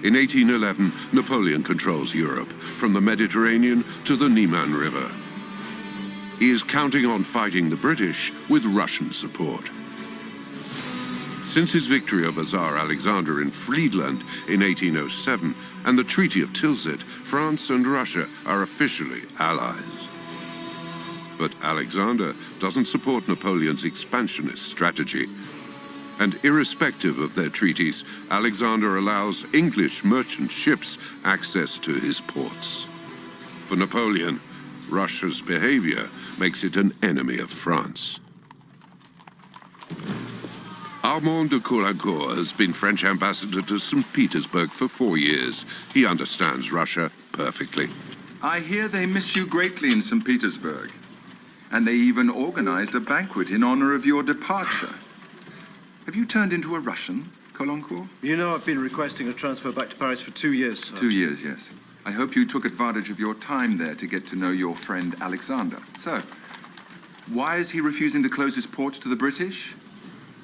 In 1811, Napoleon controls Europe, from the Mediterranean to the Niemen River. He is counting on fighting the British with Russian support. Since his victory over Tsar Alexander in Friedland in 1807 and the Treaty of Tilsit, France and Russia are officially allies. But Alexander doesn't support Napoleon's expansionist strategy. And irrespective of their treaties, Alexander allows English merchant ships access to his ports. For Napoleon, Russia's behavior makes it an enemy of France. Armand de Caulaincourt has been French ambassador to St. Petersburg for 4 years. He understands Russia perfectly. I hear they miss you greatly in St. Petersburg. And they even organized a banquet in honor of your departure. Have you turned into a Russian, Caulaincourt? You know I've been requesting a transfer back to Paris for 2 years, sir. 2 years, yes. I hope you took advantage of your time there to get to know your friend Alexander. So, why is he refusing to close his ports to the British?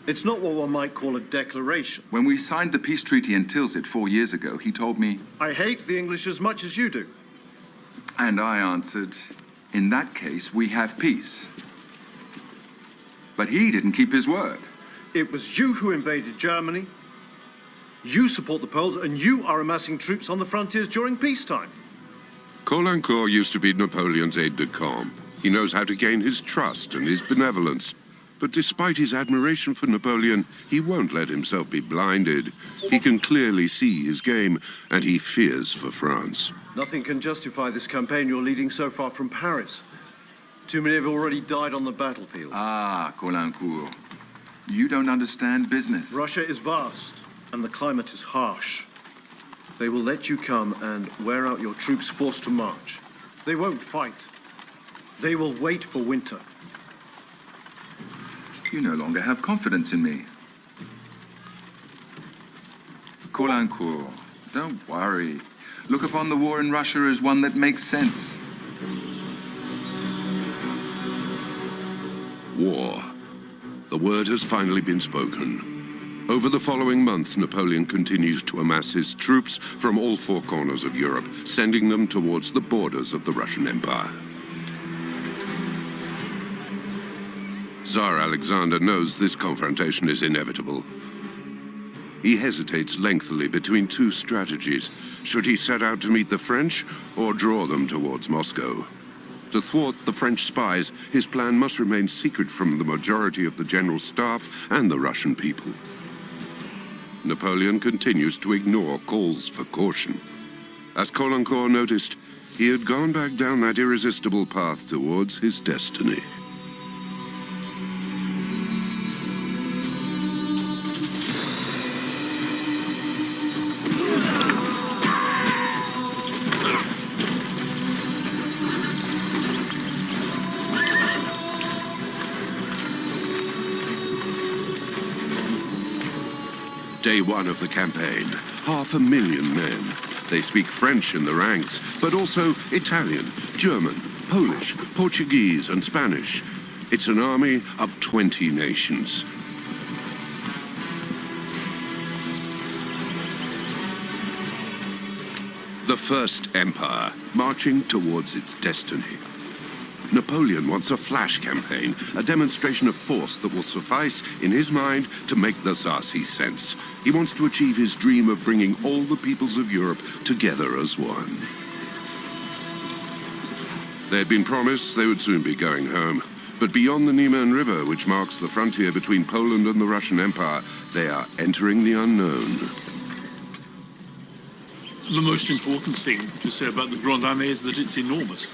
It's not what one might call a declaration. When we signed the peace treaty in Tilsit 4 years ago, he told me... I hate the English as much as you do. And I answered, in that case, we have peace. But he didn't keep his word. It was you who invaded Germany. You support the Poles, and you are amassing troops on the frontiers during peacetime. Caulaincourt used to be Napoleon's aide-de-camp. He knows how to gain his trust and his benevolence. But despite his admiration for Napoleon, he won't let himself be blinded. He can clearly see his game, and he fears for France. Nothing can justify this campaign you're leading so far from Paris. Too many have already died on the battlefield. Ah, Caulaincourt. You don't understand business. Russia is vast, and the climate is harsh. They will let you come and wear out your troops forced to march. They won't fight. They will wait for winter. You no longer have confidence in me. Caulaincourt, don't worry. Look upon the war in Russia as one that makes sense. War. The word has finally been spoken. Over the following months, Napoleon continues to amass his troops from all four corners of Europe, sending them towards the borders of the Russian Empire. Tsar Alexander knows this confrontation is inevitable. He hesitates lengthily between two strategies. Should he set out to meet the French or draw them towards Moscow? To thwart the French spies, his plan must remain secret from the majority of the general staff and the Russian people. Napoleon continues to ignore calls for caution. As Caulaincourt noticed, he had gone back down that irresistible path towards his destiny. Day one of the campaign, 500,000 men. They speak French in the ranks, but also Italian, German, Polish, Portuguese, and Spanish. It's an army of 20 nations. The First Empire, marching towards its destiny. Napoleon wants a flash campaign, a demonstration of force that will suffice, in his mind, to make the Tsar see sense. He wants to achieve his dream of bringing all the peoples of Europe together as one. They'd been promised they would soon be going home. But beyond the Niemen River, which marks the frontier between Poland and the Russian Empire, they are entering the unknown. The most important thing to say about the Grande Armée is that it's enormous.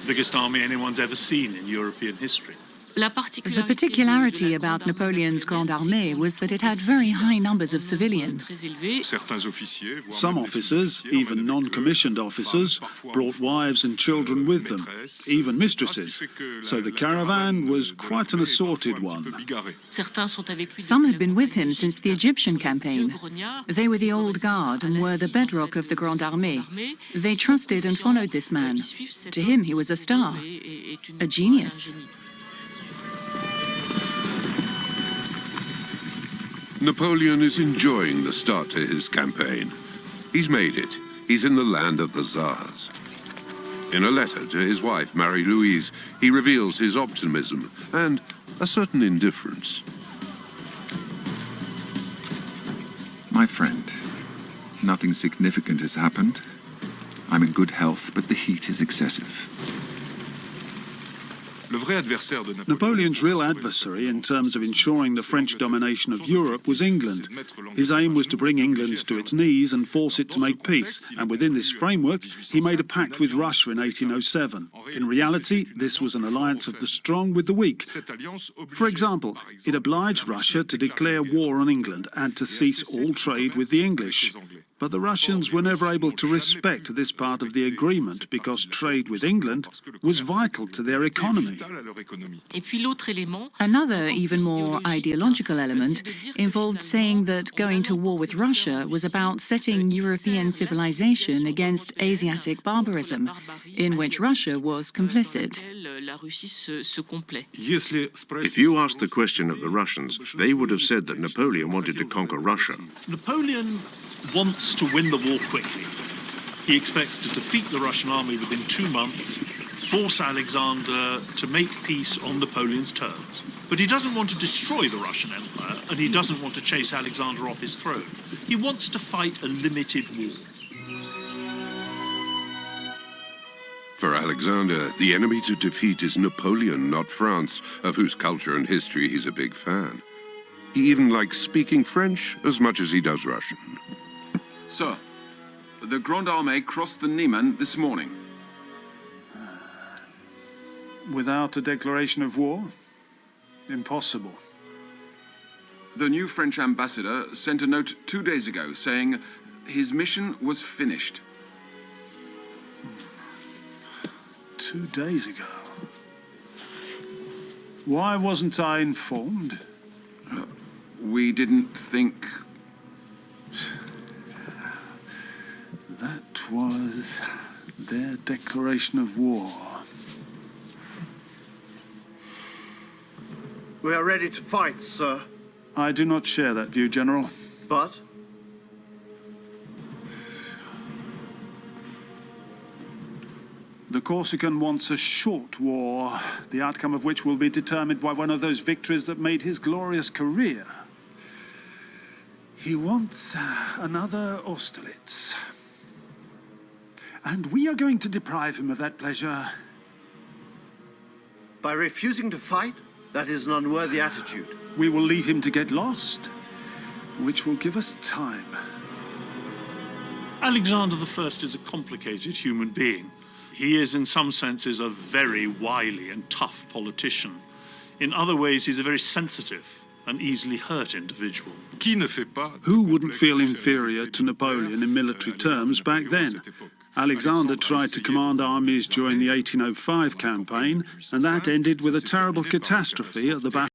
Biggest army anyone's ever seen in European history. The particularity about Napoleon's Grande Armée was that it had very high numbers of civilians. Some officers, even non-commissioned officers, brought wives and children with them, even mistresses. So the caravan was quite an assorted one. Some had been with him since the Egyptian campaign. They were the old guard and were the bedrock of the Grande Armée. They trusted and followed this man. To him, he was a star, a genius. Napoleon is enjoying the start to his campaign. He's made it. He's in the land of the Tsars. In a letter to his wife, Marie-Louise, he reveals his optimism and a certain indifference. My friend, nothing significant has happened. I'm in good health, but the heat is excessive. Napoleon's real adversary in terms of ensuring the French domination of Europe was England. His aim was to bring England to its knees and force it to make peace, and within this framework he made a pact with Russia in 1807. In reality, this was an alliance of the strong with the weak. For example, it obliged Russia to declare war on England and to cease all trade with the English. But the Russians were never able to respect this part of the agreement because trade with England was vital to their economy. Another, even more ideological element involved saying that going to war with Russia was about setting European civilization against Asiatic barbarism, in which Russia was complicit. If you asked the question of the Russians, they would have said that Napoleon wanted to conquer Russia. Napoleon wants to win the war quickly. He expects to defeat the Russian army within 2 months, force Alexander to make peace on Napoleon's terms. But he doesn't want to destroy the Russian Empire, and he doesn't want to chase Alexander off his throne. He wants to fight a limited war. For Alexander, the enemy to defeat is Napoleon, not France, of whose culture and history he's a big fan. He even likes speaking French as much as he does Russian. Sir, the Grande Armée crossed the Niemen this morning. Without a declaration of war? Impossible. The new French ambassador sent a note 2 days ago saying his mission was finished. 2 days ago? Why wasn't I informed? We didn't think... That was their declaration of war. We are ready to fight, sir. I do not share that view, General. But the Corsican wants a short war, the outcome of which will be determined by one of those victories that made his glorious career. He wants another Austerlitz. And we are going to deprive him of that pleasure. by refusing to fight, that is an unworthy attitude. We will leave him to get lost, which will give us time. Alexander I is a complicated human being. He is, in some senses, a very wily and tough politician. In other ways, he's a very sensitive and easily hurt individual. Who wouldn't feel inferior to Napoleon in military terms back then? Alexander tried to command armies during the 1805 campaign, and that ended with a terrible catastrophe at the Battle